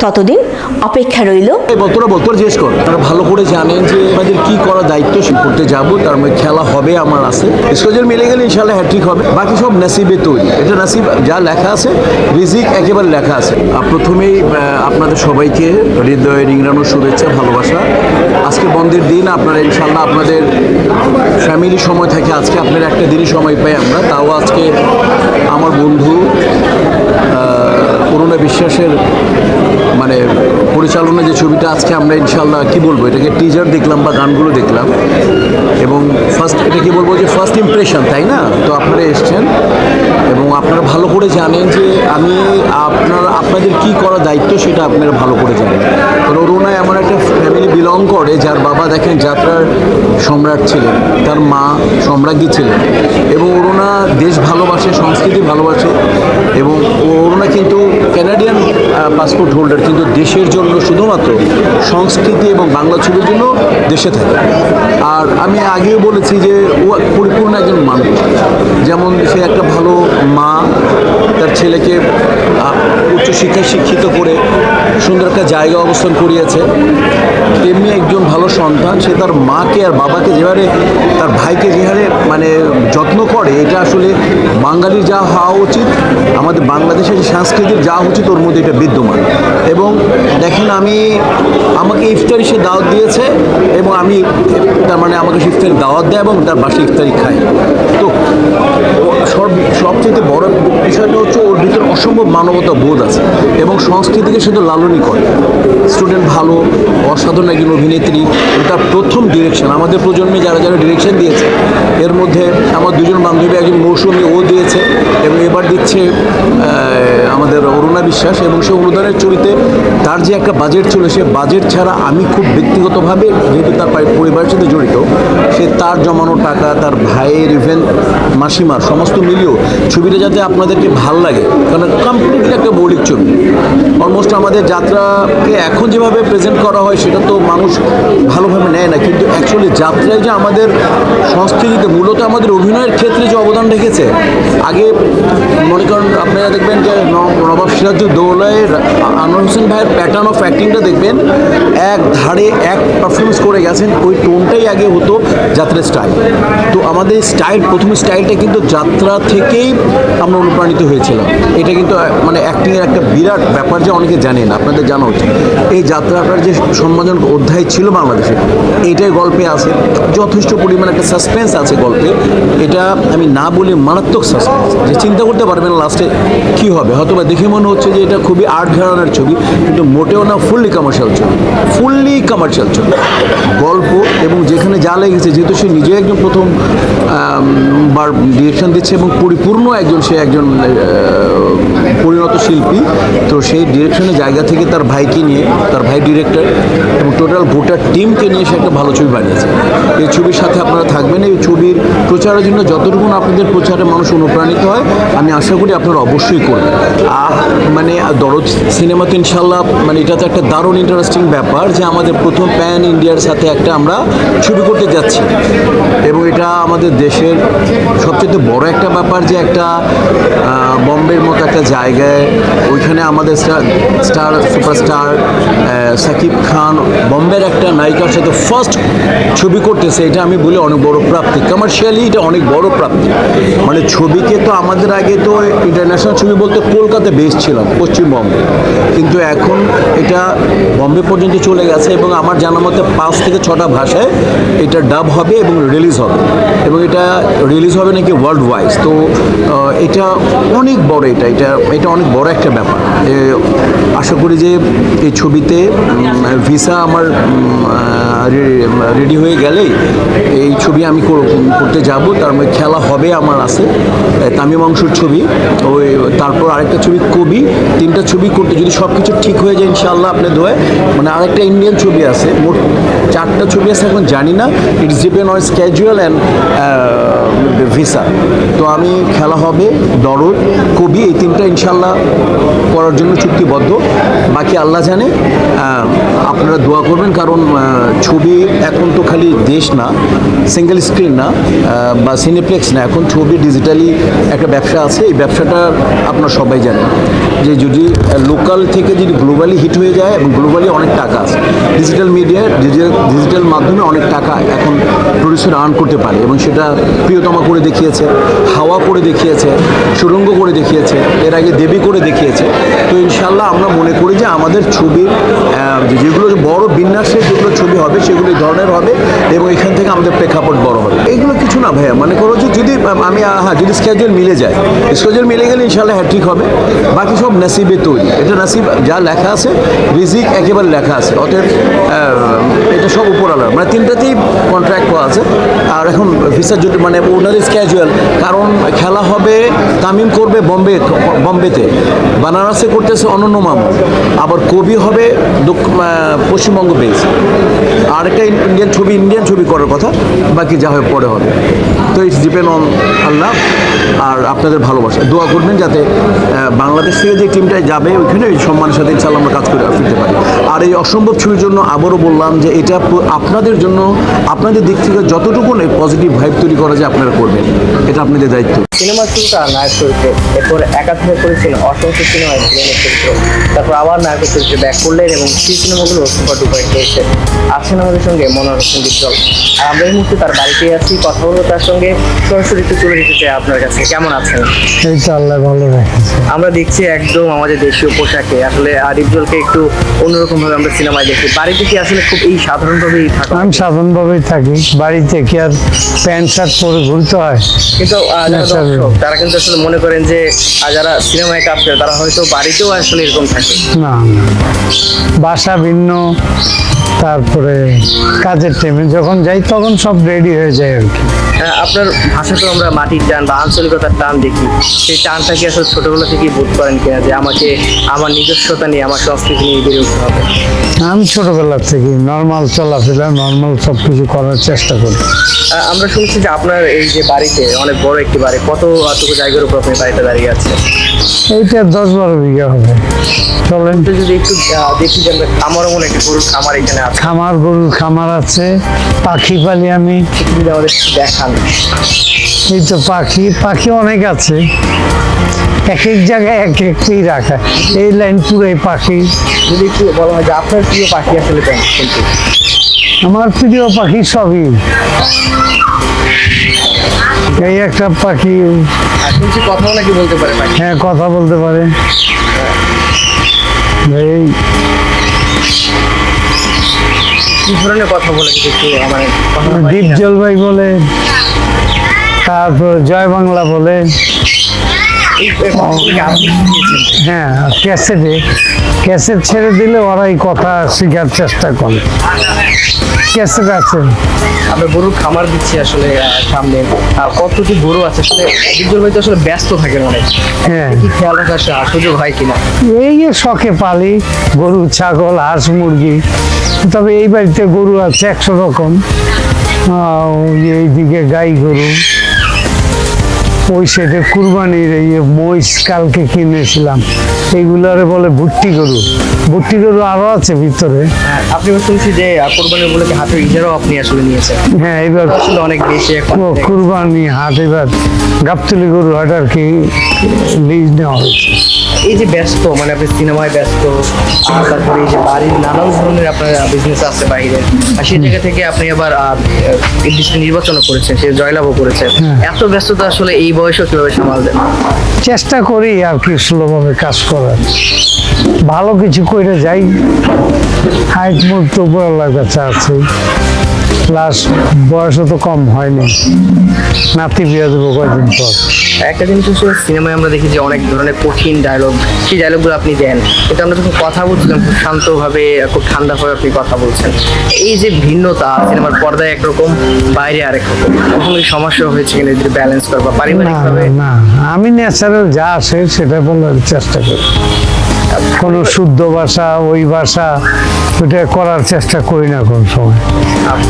Speaker 5: ততদিন অপেক্ষা রইল।
Speaker 10: তোরা জিজ্ঞেস কর, তারা ভালো করে জানেন যে আমাদের কি করা দায়িত্ব সে করতে যাবো, তার মধ্যে খেলা হবে আমার আছে। স্কেজুল মিলে গেলে ইনশাআল্লাহ হ্যাট্রিক হবে, বাকি সব নসিবে তৈরি। এটা নসিব যা লেখা আছে, রিজিক একেবারে লেখা আছে। প্রথমেই আপনাদের সবাইকে হৃদয়ে রিংরানো শুভেচ্ছা, ভালোবাসা। আজকে বন্ধের দিন, আপনারা ইনশাআল্লাহ আপনাদের ফ্যামিলি সময় থাকে, আজকে আপনারা একটা দিনই সময় পাই আমরা। তাও আজকে আমার বন্ধু অরুণা বিশ্বাসের মানে পরিচালনা যে ছবিটা আজকে আমরা ইনশাআল্লাহ কি বলবো, এটাকে টিজার দেখলাম বা গানগুলো দেখলাম এবং এটা কি বলবো যে ফার্স্ট ইমপ্রেশন, তাই না? তো আপনারা এসছেন এবং আপনারা ভালো করে জানেন যে আপনাদের কি করা দায়িত্ব সেটা আপনারা ভালো করে জানেন। কারণ অরুণা এমন একটা ফ্যামিলি বিলং করে যার বাবা দেখেন যাত্রার সম্রাট ছিলেন, তার মা সম্রাজ্ঞী ছিলেন এবং অরুণা দেশ ভালোবাসে, সংস্কৃতি ভালোবাসে এবং অরুণা কিন্তু ক্যানাডিয়ান পাসপোর্ট হোল্ডার, কিন্তু দেশের জন্য শুধুমাত্র সংস্কৃতি এবং বাংলা ছবির জন্য দেশে থাকে। আর আমি আগেও বলেছি যে ও পরিপূর্ণ একজন মানুষ, যেমন সে একটা ভালো মা, তার ছেলেকে উচ্চশিক্ষায় শিক্ষিত করে সুন্দর একটা জায়গা অবস্থান করিয়েছে, তেমনি একজন ভালো সন্তান সে তার মাকে আর বাবাকে যেভাবে তার ভাইকে যেভাবে মানে যত্ন করে, এটা আসলে বাঙালির যা হওয়া উচিত, আমাদের বাংলাদেশের যে সংস্কৃতির যা উচিত ওর মধ্যে এটা বিদ্যমান। এবং দেখেন আমাকে ইফতারি সে দাওয়াত দিয়েছে এবং আমি তার মানে আমাকে সে ইফতারি দাওয়াত দেয় এবং তার বাসায় ইফতারি খাই। তো সবচেয়ে বড় বিষয়টা হচ্ছে ওর ভিতরে অসম্ভব মানবতা বোধ আছে এবং সংস্কৃতিকে শুধু লালনই করে। স্টুডেন্ট ভালো, অসাধারণ একজন অভিনেত্রী। তার প্রথম ডিরেকশন আমাদের প্রজন্মে যারা যারা ডিরেকশন দিয়েছে এর মধ্যে আমার দুজন বান্ধবী, একজন মৌসুমী ও দিয়েছে এবং এবার দিচ্ছে আমাদের অরুণা বিশ্বাস, এবং সে অনুদানের চরিত্রে তার যে একটা বাজেট ছিল সে বাজেট ছাড়া আমি খুব ব্যক্তিগতভাবে যেহেতু তার পরিবারের সাথে জড়িত, সে তার জমানো টাকা, তার ভাইয়ের ইভেন মাসিমার সমস্ত মিলিয়েও ছবিটা যাতে আপনাদেরকে ভাল লাগে, কারণ কমপ্লিটলি একটা মৌলিক ছবি। অলমোস্ট আমাদের যাত্রাকে এখন যেভাবে প্রেজেন্ট করা হয় সেটা তো মানুষ ভালোভাবে নেয় না, কিন্তু অ্যাকচুয়ালি যাত্রায় যে আমাদের সংস্কৃতিতে মূলত আমাদের অভিনয়ের ক্ষেত্রে যে অবদান রেখেছে, আগে মনে করেন আপনারা দেখবেন যে নবাব সিরাজউদ্দৌলায় আনোয়ার হোসেন ভাইয়ের প্যাটার্ন অফ অ্যাক্টিংটা দেখবেন, এক ধারে এক পারফরমেন্স করে গেছেন, ওই টোনটাই আগে হতো যাত্রার স্টাইল। তো আমাদের স্টাইল, প্রথম স্টাইলটা কিন্তু যাত্রা থেকেই আমরা অনুপ্রাণিত হয়েছিলাম। এটা কিন্তু মানে অ্যাক্টিংয়ের একটা বিরাট ব্যাপার যে অনেকে জানে না, আপনাদের জানা উচিত। এই যাত্রাটার যে সম্মানজনক অধ্যায় ছিল বাংলাদেশে, এইটাই গল্পে আছে, যথেষ্ট পরিমাণে একটা সাসপেন্স আছে গল্পে। এটা আমি না বলে মারাত্মক সাসপেন্স, যে চিন্তা করতে পারবেন লাস্টে কী হবে। হয়তো বা দেখে মনে হচ্ছে যে এটা খুবই আর্ট ঘরানার ছবি, কিন্তু মোটেও না, ফুললি কমার্শিয়াল ছবি, ফুললি কমার্শিয়াল ছবি। গল্প এবং যেখানে যা লেগেছে, যেহেতু সে নিজে একজন প্রথম বার ডিরেকশন দিচ্ছে এবং পরিপূর্ণ সে একজন পরিণত শিল্পী, তো সেই ডিরেকশনের জায়গা থেকে তার ভাইকে নিয়ে, তার ভাই ডিরেক্টর এবং টোটাল গোটা টিমকে নিয়ে সে একটা ভালো ছবি বানিয়েছে। এই ছবির সাথে আপনারা থাকবেন। এই ছবির প্রচারের জন্য যতটুকু আপনাদের প্রচারে মানুষ অনুপ্রাণিত হয়, আমি আশা করি আপনারা অবশ্যই করবেন। মানে দরদ সিনেমা তো ইনশাল্লাহ, মানে এটা তো একটা দারুণ ইন্টারেস্টিং ব্যাপার যে আমাদের প্রথম প্যান ইন্ডিয়ার সাথে একটা আমরা ছবি করতে যাচ্ছি, এবং এটা আমাদের দেশের সবচেয়ে বড় একটা ব্যাপার যে একটা বম্বের মতো একটা জায়গায়, ওইখানে আমাদের স্টার সুপারস্টার সাকিব খান বম্বের একটা নায়িকার সাথে ফার্স্ট ছবি করতেছে, এটা আমি বলি অনেক বড় প্রাপ্তি। কমার্শিয়ালি এটা অনেক বড় প্রাপ্তি। মানে ছবিকে তো আমাদের আগে তো ইন্টারন্যাশনাল ছবি বলতে কলকাতা বেস ছিলাম, পশ্চিমবঙ্গে, কিন্তু এখন এটা বম্বে পর্যন্ত চলে গেছে এবং আমার জানা মতে 5 থেকে 6টা ভাষায় এটা ডাব হবে এবং রিলিজ হবে, এবং এটা রিলিজ হবে নাকি ওয়ার্ল্ড ওয়াইজ। তো এটা অনেক বড়, এটা অনেক বড় একটা ব্যাপার। আশা করি যে এই ছবিতে ভিসা আমার রেডি হয়ে গেলেই এই ছবি আমি করতে যাব। তার মধ্যে খেলা হবে আমার আছে, তামিম অংশুর ছবি, ওই তারপর আরেকটা ছবি কবি, 3টা ছবি করতে যদি সব কিছু ঠিক হয়ে যায় ইনশাআল্লাহ আপনার দোয়ায়, মানে আরেকটা ইন্ডিয়ান ছবি আছে, মোট 4টা ছবি আছে, এখন জানি না, it's depend on schedule and visa. তো আমি খেলা হবে, দরদ, কবি, এই 3টা ইনশাআল্লাহ করার জন্য চুক্তিবদ্ধ। বাকি আল্লাহ জানে, আপনারা দোয়া করবেন, কারণ ছবি এখন তো খালি দেশ না, সিঙ্গেল স্ক্রিন না বা সিনেপ্লেক্স না, এখন ছবি ডিজিটালি একটা ব্যবসা আছে। এই ব্যবসাটা আপনারা সবাই জানেন যে যদি লোকাল থেকে যদি গ্লোবালি হিট হয়ে যায়, এবং গ্লোবালি অনেক টাকা আছে, ডিজিটাল মিডিয়ায় ডিজিটাল মাধ্যমে অনেক টাকা এখন প্রডিউসার আর্ন করতে পারে, এবং সেটা প্রিয়তমা করে দেখিয়েছে, হাওয়া করে দেখিয়েছে, সুরঙ্গ করে দেখিয়েছে, এর আগে দেবী করে দেখিয়েছে। তো ইনশাল্লাহ আমরা মনে করি যে আমাদের ছবির যেগুলো বড় বিন্যাসের যেগুলো ছবি হবে সেগুলো এই ধরনের হবে, এবং এখান থেকে আমাদের প্রেক্ষাপট বড় হবে। এইগুলো কিছু না ভাইয়া, মনে করো যে যদি আমি যদি স্কেজুয়াল মিলে যায়, স্কেজুয়াল মিলে গেলে ইনশাল্লাহ হ্যাট্রিক হবে। বাকি সব নসিবে তৈরি, এটা নসিব যা লেখা আছে, রিজিক একেবারে লেখা আছে, অতএব এটা সব উপরওয়ালার, মানে 3টাতেই কন্ট্রাক্ট করা আছে। আর এখন ভিসা যদি মানে ওনার স্কেজুয়াল, কারণ খেলা হবে তামিম করবে বম্বেতে, বানারসে করতেছে অনন্য মামু, আবার কবি হবে পশ্চিমবঙ্গ বেস, আরেকটা ইন্ডিয়ান ছবি করার কথা, বাকি যা হয় পরে হবে। তো ইটস ডিপেন্ড অন আল্লাহ আর আপনাদের ভালোবাসা। দোয়া করবেন যাতে বাংলাদেশ থেকে যে টিমটা যাবে ওইখানে সম্মানের সাথে ইনশাআল্লাহ আমরা কাজ করে ফিরতে পারি। আর এই অসম্ভব ছবির জন্য আবারও বললাম যে এটা আপনাদের জন্য, আপনাদের দিক থেকে যতটুকু পজিটিভ ভাইব তৈরি করা যায় আপনারা করবেন, এটা আপনাদের দায়িত্ব।
Speaker 6: সিনেমা শুরুটা নায়ক চরিত্রে, এরপর একাধারে করেছেন অসংখ্য সিনেমায় ভিলেনের চরিত্র, তারপর আবার নায়কের চরিত্রে ব্যাক করলেন এবং সেই সিনেমাগুলো সুপার ডুপার হয়েছে। আছেন আমাদের সঙ্গে মনোহর হোসেন বিপ্লব, আর আমরা এই মুহূর্তে তার বাড়িতেই আছি, কথা বলবো তার সঙ্গে। সরাসরি একটু চলে যেতে চাই আপনার কাছে, কেমন আছেন?
Speaker 11: এই তো আল্লাহ ভালো রেখেছে।
Speaker 6: আমরা দেখছি একদম আমাদের দেশীয় পোশাকে, আসলে ডিপজলকে একটু অন্যরকম ভাবে আমরা সিনেমায় দেখি। বাড়িতে কি আসলে খুব এই সাধারণভাবেই থাকা?
Speaker 11: আমি সাধারণভাবেই থাকি, বাড়িতে কি আর প্যান্ট শার্ট পরে ঘুরতে হয়?
Speaker 6: কিন্তু যারা
Speaker 11: আচ্ছা।
Speaker 6: দর্শক তারা কিন্তু আসলে মনে করেন যে যারা সিনেমায় কাজ করে তারা হয়তো বাড়িতেও আসলে এরকম থাকে।
Speaker 11: না না, বাসা ভিন্ন, তারপরে কাজের টাইমে যখন যাই তখন সব রেডি হয়ে যায় আর কি।
Speaker 6: আপনার ভাষা তো আমরা মাটির টান বা আঞ্চলিকতার টান দেখি, সেই টানটা কি আসলে ছোটবেলা থেকেই বোধ করেন কিনা যে আমাকে আমার নিজস্বতা নিয়ে, আমার সংস্কৃতি নিয়ে বেড়ে উঠতে হবে?
Speaker 11: আমি ছোটবেলা থেকে নর্মাল চলাফেরা, নর্মাল সব কিছু করার চেষ্টা করি।
Speaker 6: আমরা শুনছি যে আপনার এই যে বাড়িতে অনেক বড় একটি বাড়ি, কতটুকু জায়গার উপর আপনি বাড়িতে দাঁড়িয়ে আছেন?
Speaker 11: এইটা 10-12 বিঘা হবে। চলেন
Speaker 6: তো যদি একটু দেখি যে আমরা খামারও মনে একটি গরুর খামার এখানে আছে,
Speaker 11: খামার, গরুর খামার আছে, পাখি পালি আমি।
Speaker 6: একটু যদি আমাদের একটু দেখান।
Speaker 11: এই তো পাখি অনেক আছে, এক এক জায়গায় এক একটি রাখা, এই লাইন পুরোই পাখি।
Speaker 6: যদি একটু বলা হয় যে আপনার প্রিয় পাখি আসলে কোনটি?
Speaker 11: আমার প্রিয় পাখি সবই। এই একটা পাখি,
Speaker 6: শুনছি কথাও নাকি বলতে পারে পাখি।
Speaker 11: হ্যাঁ কথা বলতে পারে। এই
Speaker 6: কি ধরনের কথা বলে যদি একটু মানে
Speaker 11: দ্বীপ জলবাই বলে, তারপর জয় বাংলা বলে। হ্যাঁ, ক্যাসেট ছেড়ে দিলে ওরাই কথা শেখার চেষ্টা করে। ক্যাসেট আছে।
Speaker 6: আমরা গরুর খামার দিচ্ছি আসলে সামনে, কতটি গরু আছে আসলে বিদ্যুৎ ভাই তো আসলে ব্যস্ত থাকেন অনেক,
Speaker 11: হ্যাঁ,
Speaker 6: কি খেয়াল রাখার সুযোগ হয় কিনা?
Speaker 11: এই যে শখে পালি গরু, ছাগল, হাঁস, মুরগি। তবে এই বাড়িতে গরু আছে 100 রকম, এইদিকে গাই গরু, ওই সাইডে কুরবানির এই মহিষ কালকে কিনেছিলাম, এইগুলারে বলে ভুট্টি গরু আরো আছে ভিতরে।
Speaker 6: আপনি শুনছি যে কোরবানির উপলক্ষে হাটের ইজারাও আপনি আসলে নিয়েছেন।
Speaker 11: হ্যাঁ, এবার
Speaker 6: আসলে অনেক বেশি এখন
Speaker 11: কুরবানি হাট, এবার গাবতলি গরু হাট আর কি লিজ নেওয়া হয়েছে।
Speaker 6: এই যে ব্যস্ত, মানে আপনি সিনেমায় ব্যস্ত, আর তারপরে এই যে বাড়ির নানান ধরনের আপনার বিজনেস আছে বাইরে, আর সেই জায়গা থেকে আপনি আবার নির্বাচনও করেছেন, সে জয়লাভও করেছেন। এত ব্যস্ততা আসলে এই বয়সও কিভাবে সামাল দেন?
Speaker 11: চেষ্টা করি আর কি স্লোভাবে কাজ করার, ভালো কিছু করে যাই। হাইট মুক্ত উপরওয়ালার কাছে আছে, প্লাস বয়সও তো কম হয়নি, নাতি বিয়ে দেবো কয়েকদিন পর।
Speaker 6: একটা জিনিস হচ্ছে সিনেমায় আমরা দেখি যে অনেক ধরনের কঠিন ডায়লগ, সেই ডায়লগগুলো আপনি দেন, কিন্তু আমরা যখন কথা বলছিলাম খুব শান্তভাবে, খুব ঠান্ডাভাবে আপনি কথা বলছেন। এই যে ভিন্নতা, সিনেমার পর্দায় একরকম, বাইরে আরেক রকম, কখনো কি সমস্যা হয়েছে কিনা যদি ব্যালেন্স করবা পারিবারিকভাবে?
Speaker 11: না, আমি ন্যাচারাল যা আসে সেটা বলার চেষ্টা করি। কোনো শুদ্ধ ভাষা, ওই ভাষা ওইটা করার চেষ্টা করি না কোন সময়।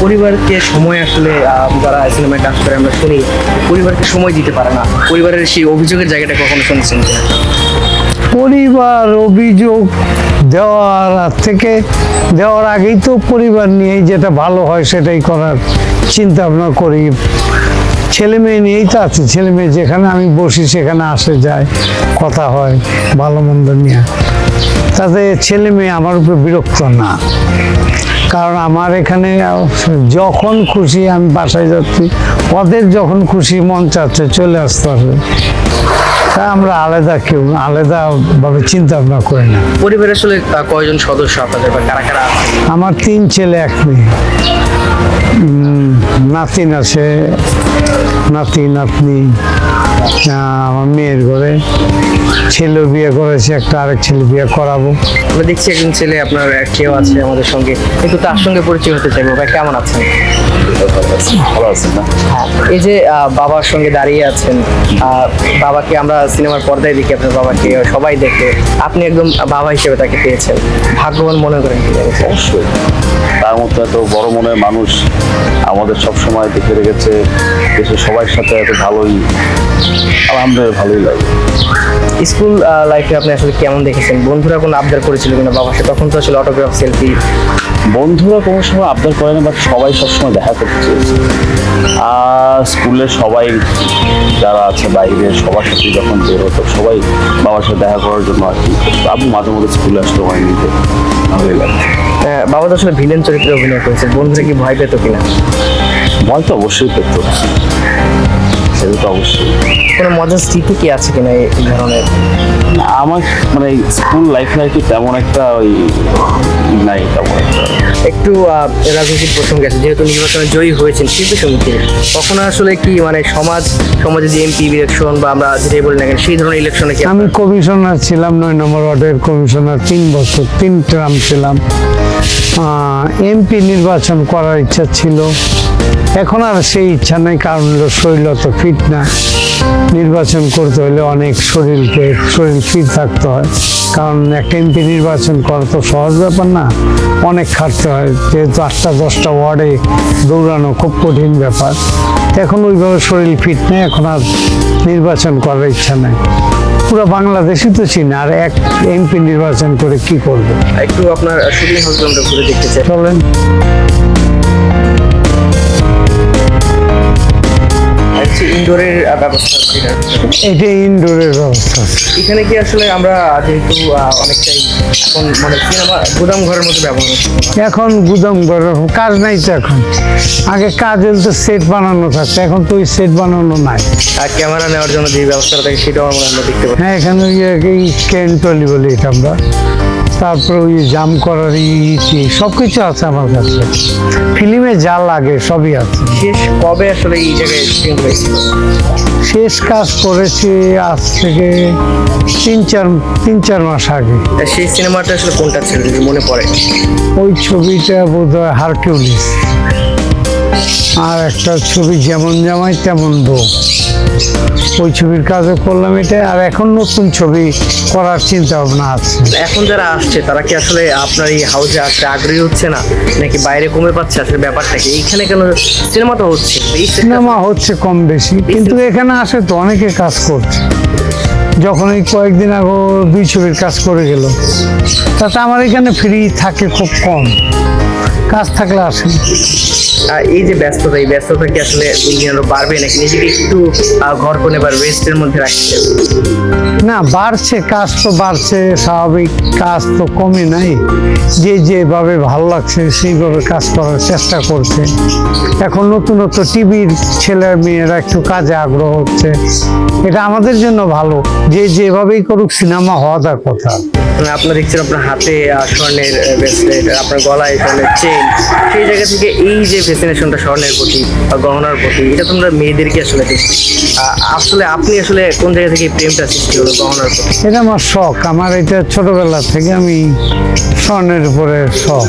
Speaker 6: পরিবারকে সময় আসলে যারা সিনেমায় কাজ করে আমরা শুনি পরিবারকে সময় দিতে পারে না, পরিবারের সেই অভিযোগের জায়গাটা কখনো শুনছেন কিনা?
Speaker 11: পরিবার অভিযোগ দেওয়ার আগেই তো পরিবার নিয়েই যেটা ভালো হয় সেটাই করার চিন্তা ভাবনা করি। ছেলে মেয়ে নিয়েই তো আছে, ছেলে মেয়ে যেখানে আমি বসি সেখানে আসে যায়, কথা হয় ভালো মন্দ নিয়ে। তাতে ছেলে মেয়ে আমার উপরে বিরক্ত না, কারণ আমার এখানে যখন খুশি আমি বাসায় যাচ্ছি, ওদের যখন খুশি মন চাচ্ছে চলে আসতে পারবে। তাই আমরা আলাদাভাবে চিন্তা ভাবনা করি না।
Speaker 6: পরিবারে আসলে কয়জন সদস্য আপনাদের বা কারা কারা আছে?
Speaker 11: আমার 3 ছেলে 1 মেয়ে, নাতিন আছে, নাতনি। আমার মেয়ের ঘরে ছেলে বিয়ে করেছে একটা, আরেক ছেলে বিয়ে করাবো।
Speaker 6: আমরা দেখছি একজন ছেলে আপনার কেউ আছে আমাদের সঙ্গে, কিন্তু তার সঙ্গে পরিচয় হতে চাইবো। ভাই কেমন আছেন?
Speaker 8: ভালো আছেন না?
Speaker 6: এই যে বাবার সঙ্গে দাঁড়িয়ে আছেন, বাবাকে আমরা সিনেমার পর্দায় দেখি, আপনার বাবাকে সবাই দেখে, আপনি একদম বাবা হিসেবে তাকে পেয়েছেন, ভাগ্যবান মনে করেন কি?
Speaker 8: অবশ্যই, তার মতো এত বড় মনের মানুষ আমাদের সব সময় দেখে রেখেছে, দেশের
Speaker 12: সবার সাথে এত ভালোই, আমাদের ভালোই লাগে।
Speaker 6: স্কুল লাইফে আপনি আসলে কেমন দেখেছেন? বন্ধুরা কোনো আবদার করেছিল কিনা বাবার সাথে? তখন তো আসলে অটোগ্রাফ, সেলফি
Speaker 12: বন্ধুরা কোনো সময় আবদার করে না, বাট সবাই সবসময় দেখা করতে চেয়েছে। আর স্কুলের সবাই যারা আছে বাইরে, সবার সাথে যখন বের হতো সবাই বাবার সাথে দেখা করার জন্য আর কি। আবু মাঝে মধ্যে স্কুলে আসতে হয় নিতে, ভালোই লাগে।
Speaker 6: বাবা তো আসলে ভিলেন চরিত্রে অভিনয় করেছে, বন্ধুরা কি ভয় পেত কিনা?
Speaker 12: ভয় তো অবশ্যই পেত, সেটা তো অবশ্যই।
Speaker 6: কোনো মজার স্মৃতি কি আছে কিনা এই ধরনের?
Speaker 12: আমার মানে স্কুল লাইফে আর কি তেমন একটা ওই নাই, তেমন একটা।
Speaker 6: একটু রাজনৈতিক প্রসঙ্গে আছে, যেহেতু নির্বাচনে জয়ী হয়েছেন শিল্পী সমিতি, তখন আসলে কি মানে সমাজে যে এমপি ইলেকশন বা আমরা যেটাই বলি না কেন, সেই ধরনের ইলেকশনে কি?
Speaker 11: আমি কমিশনার ছিলাম, 9 নম্বর ওয়ার্ডের কমিশনার, 3 বছর 3 টার্ম ছিলাম। এমপি নির্বাচন করার ইচ্ছা ছিল, এখন আর সেই ইচ্ছা নেই, কারণ হলো শরীর অত ফিট না। নির্বাচন করতে হলে অনেক শরীর ফিট থাকতে হয়, কারণ একটা এমপি নির্বাচন করা তো সহজ ব্যাপার না, অনেক খাটতে হয়, যেহেতু 8টা 10টা ওয়ার্ডে দৌড়ানো খুব কঠিন ব্যাপার। এখন ওইভাবে শরীর ফিট নেই, এখন আর নির্বাচন করার ইচ্ছা নেই। পুরো বাংলাদেশই তো চিনি, আর এক এমপি নির্বাচন করে কি করবো?
Speaker 6: একটু আপনার শুটিং হাউসগুলো আমরা ঘুরে দেখতে চাই।
Speaker 11: চলেন।
Speaker 6: ইনডোরের ব্যবস্থা,
Speaker 11: এটা ইনডোরের ব্যবস্থা।
Speaker 6: এখানে কি আসলে আমরা যেহেতু অনেকটাই এখন মানে সিনেমা গুদাম ঘরের মতো ব্যবহার হচ্ছে,
Speaker 11: এখন গুদাম ঘরের কাজ নাই তো। এখন আগে কাজ হলে সেট বানানো থাকতো, এখন তো ওই সেট বানানো নাই।
Speaker 6: আর ক্যামেরা নেওয়ার জন্য যে ব্যবস্থাটা থাকে সেটাও আমরা দেখতে পাই।
Speaker 11: হ্যাঁ, এখানে ওই ক্রেন ট্রলি বলি এটা আমরা, তারপরে ওই জাম করার সব কিছু আছে আমার কাছে, ফিল্মে যা লাগে সবই আছে।
Speaker 6: শেষ কবে আসলে এই জায়গায় শুটিং হয়েছিল?
Speaker 11: শেষ কাজ করেছি আজ থেকে 3-4 মাস আগে।
Speaker 6: সেই সিনেমাটা আসলে কোনটা ছিল যদি মনে পড়ে?
Speaker 11: ওই ছবিটা বোধহয় হারকিউলিস, আর একটা ছবি যেমন জামাই তেমন বউ, ওই ছবির কাজও করলাম এটা। আর এখন নতুন ছবি করার চিন্তা ভাবনা আছে।
Speaker 6: এখন যারা আসছে তারা কি আসলে আপনার এই হাউসে আসতে আগ্রহী হচ্ছে না, নাকি বাইরে কমে পাচ্ছে? আসলে ব্যাপারটা কি? এইখানে কেন সিনেমা তো হচ্ছে,
Speaker 11: সিনেমা হচ্ছে কম বেশি, কিন্তু এখানে আসে তো অনেকে কাজ করছে। যখন এই কয়েকদিন আগে 2 ছবির কাজ করে গেল, তাতে আমার এখানে ফ্রি থাকে খুব কম, কাজ থাকলে আসে।
Speaker 6: এই যে ব্যস্ততা, এই ব্যস্ততা কি আসলে দিন আরো বাড়বে, নাকি নিজেকে একটু ঘর কোণে বা রেস্টের মধ্যে রাখছে?
Speaker 11: না, বাড়ছে, কাজ তো বাড়ছে, স্বাভাবিক, কাজ তো কমে নাই। যেভাবে ভালো লাগছে সেইভাবে কাজ করার চেষ্টা করছে। এখন নতুন টিভির ছেলে মেয়েরা একটু কাজে আগ্রহ হচ্ছে, এটা আমাদের জন্য ভালো। যেভাবেই করুক, সিনেমা হওয়া তার কথা।
Speaker 6: আপনার দেখছেন আপনার হাতে স্বর্ণের ব্রেসলেট, আপনার গলায় স্বর্ণের চেন, সেই জায়গা থেকে এই যে ফ্যাসিনেশনটা স্বর্ণের প্রতি বা গহনার প্রতি, এটা তোমরা মেয়েদেরকে আসলে দেখছি। আসলে আপনি আসলে কোন জায়গা থেকে প্রেমটা সৃষ্টি হলো গহনার প্রতি?
Speaker 11: এটা আমার শখ, আমার এটা ছোটবেলা থেকে আমি স্বর্ণের উপরে শখ।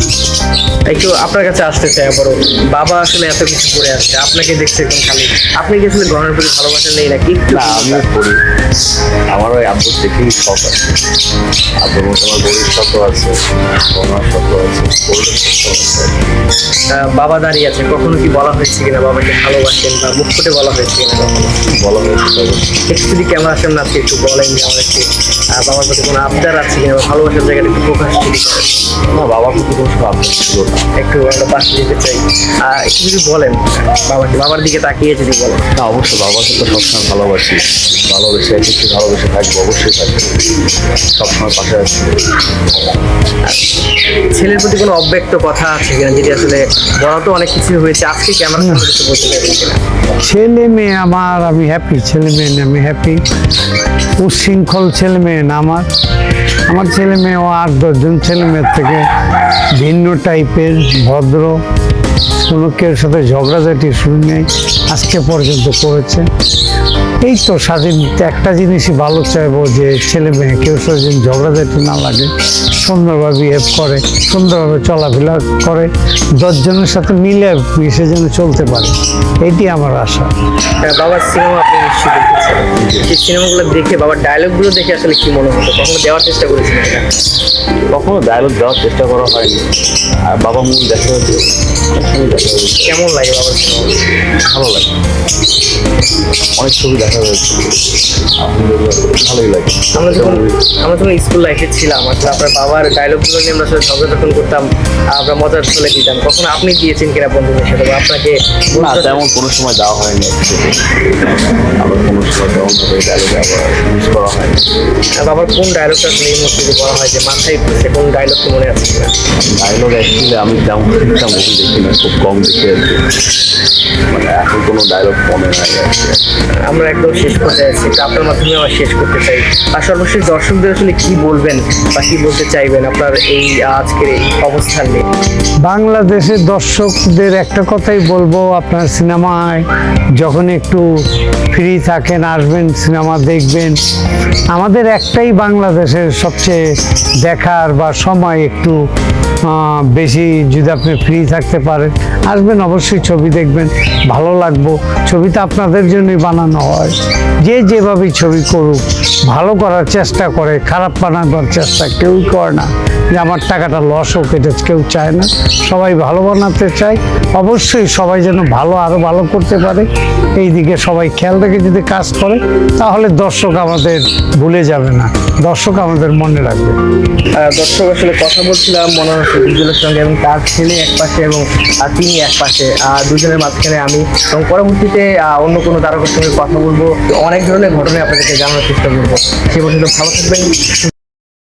Speaker 6: একটু আপনার কাছে আসতে চাই বড়, বাবা আসলে এত কিছু করে আসছে, আপনাকে দেখছে এখন খালি, আপনি কি আসলে গহনার প্রতি ভালোবাসা নেই নাকি?
Speaker 12: না, আমিও করি, আমার ওই আব্বুর দেখেই শখ আছে। আব্বুর মতো আমার গরিব শখও আছে, গহনার শখও আছে, গোল্ডের শখও আছে।
Speaker 6: বাবা দাঁড়িয়ে আছে, কখনো কি বলা হয়েছে কিনা বাবাকে ভালোবাসেন, বা মুখ ফুটে বলা হয়েছে কিনা কখনো?
Speaker 12: বলা হয়েছে।
Speaker 6: একটু যদি ক্যামেরার সামনে আছে একটু বলেন যে আমাদেরকে বাবার প্রতি কোনো আবদার আছে কিনা, ভালোবাসার জায়গাটা একটু প্রকাশ যদি করেন।
Speaker 12: না, বাবার প্রতি কোনো সময় আবদার ছিল না।
Speaker 6: একটু আমরা পাশে যেতে চাই, একটু যদি বলেন বাবার দিকে তাকিয়ে যদি বলেন।
Speaker 12: না, অবশ্যই বাবাকে তো সবসময় ভালোবাসি, ভালোবেসে একটু ভালোবেসে থাকবো, অবশ্যই থাকবো, সবসময় পাশে আছি।
Speaker 6: ছেলের প্রতি কোনো অব্যক্ত কথা আছে কিনা, যেটি আসলে বড় তো অনেক কিছু হয়েছে, আজকে ক্যামেরা সামনে কিছু বলতে চাইবেন কিনা?
Speaker 11: ছেলে মেয়ে আমার, আমি হ্যাপি, ছেলে মেয়ে নিয়ে আমি হ্যাপি। উশৃঙ্খল ছেলে মেয়ে না আমার ছেলে মেয়ে 8-10 জন ছেলে মেয়ের থেকে ভিন্ন টাইপের, ভদ্র, কোনো কেউ সাথে ঝগড়াঝাটি শুরু নেই আজকে পর্যন্ত করেছে। এই তো স্বাধীন একটা জিনিসই ভালো চাইবো যে ছেলে মেয়ে কেউ সাথে ঝগড়াঝাটি না লাগে, সুন্দরভাবে বিহেভ করে, সুন্দরভাবে চলাফেরা করে, 10 জনের সাথে মিলে মিশে যেন চলতে পারে, এটি আমার আশা।
Speaker 6: বাবার সিনেমা আপনি নিশ্চয়ই দেখেছেন, সেই সিনেমাগুলো দেখে বাবার ডায়লগগুলো দেখে আসলে কি মনে হতো, কখনো দেওয়ার চেষ্টা করেছিলেন এটা?
Speaker 12: কখনো ডায়লগ দেওয়ার চেষ্টা করা হয়নি, আর বাবা মুখ দেখা হয়েছে,
Speaker 6: কেমন লাগে বাবার সিনেমা?
Speaker 12: ভালো লাগে, অনেক ছবি দেখা হয়েছে, ভালোই লাগে।
Speaker 6: আমরা যখন স্কুল লাইফে ছিলাম আসলে আপনার বাবার ডায়লগগুলো নিয়ে আমরা আসলে ঝগড়া যখন করতাম, আমরা মজার চলে দিতাম, কখনো আপনি দিয়েছেন কিনা বন্ধুদের সাথে, বা আপনাকে?
Speaker 12: না, তেমন কোনো সময় দেওয়া হয়নি, আবার কোনো সময় তেমন ডায়লগ আবার ইউজ করা হয়নি।
Speaker 6: বাবার কোন ডায়লগটা আসলে এই মুহূর্তে যদি বলা হয় যে মাথায় ঘুরছে, কোন ডায়লগ কি মনে আছে কিনা?
Speaker 12: ডায়লগ অ্যাকচুয়ালি আমি তেমন একটা মুভি দেখি না, খুব কম দেখে আর কি, মানে এখন কোনো ডায়লগ মনে নাই আর কি।
Speaker 6: আমরা একদম শেষ করতে যাচ্ছি, তো আপনার মাধ্যমে আমরা শেষ করতে চাই। আর সর্বশেষ দর্শকদের আসলে কি বলবেন বা কি বলতে চাইবেন আপনার এই আজকের এই অবস্থান নিয়ে?
Speaker 11: বাংলাদেশের দর্শকদের একটা কথাই বলবো, আপনার সিনেমায় যখন একটু ফ্রি থাকেন আসবেন, সিনেমা দেখবেন। আমাদের একটাই বাংলাদেশের সবচেয়ে দেখার বা সময় একটু বেশি, যদি আপনি ফ্রি থাকতে পারেন আসবেন, অবশ্যই ছবি দেখবেন, ভালো লাগবো। ছবিটা আপনাদের জন্যই বানানো হয়, যে যেভাবেই ছবি করুক ভালো করার চেষ্টা করে, খারাপ বানাবার চেষ্টা কেউই করে না যে আমার টাকাটা লস হোক, এটা কেউ চায় না, সবাই ভালো বানাতে চায়। অবশ্যই সবাই যেন ভালো আরও ভালো করতে পারে, এই দিকে সবাই খেয়াল রেখে যদি কাজ করে তাহলে দর্শক আমাদের ভুলে যাবে না, দর্শক আমাদের মনে রাখবে।
Speaker 6: দর্শক আসলে কথা বলছিলাম মনোরঞ্জন বিজলের সঙ্গে, এবং তার ছেলে এক পাশে এবং তিনি এক পাশে, দুজনের মাঝখানে আমি, এবং পরবর্তীতে অন্য কোনো তারকার সঙ্গে কথা বলবো, অনেক ধরনের ঘটনা আপনাদেরকে জানানোর চেষ্টা করবো। সে পর্যন্ত ভালো থাকবেন।